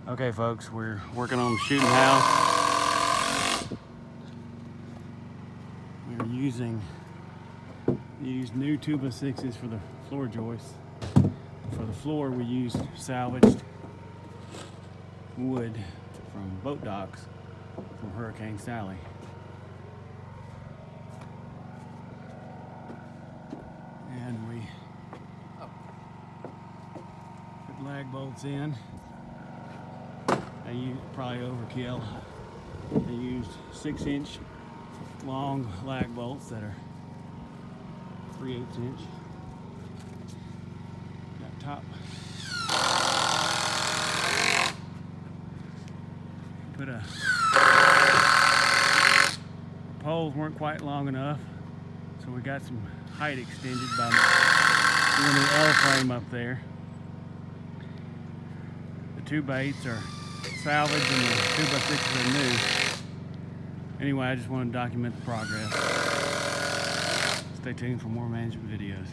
Okay folks, we're working on the shooting house. We're using new 2x6s for the floor joists. For the floor we used salvaged wood from boat docks from Hurricane Sally. And we put lag bolts in. They probably overkill. They used 6-inch long lag bolts that are 3/8 inch. Got top. Put the poles weren't quite long enough, so we got some height extended by doing an L frame up there. The two baits are salvaged and the 2x6s are new. Anyway, I just wanted to document the progress. Stay tuned for more management videos.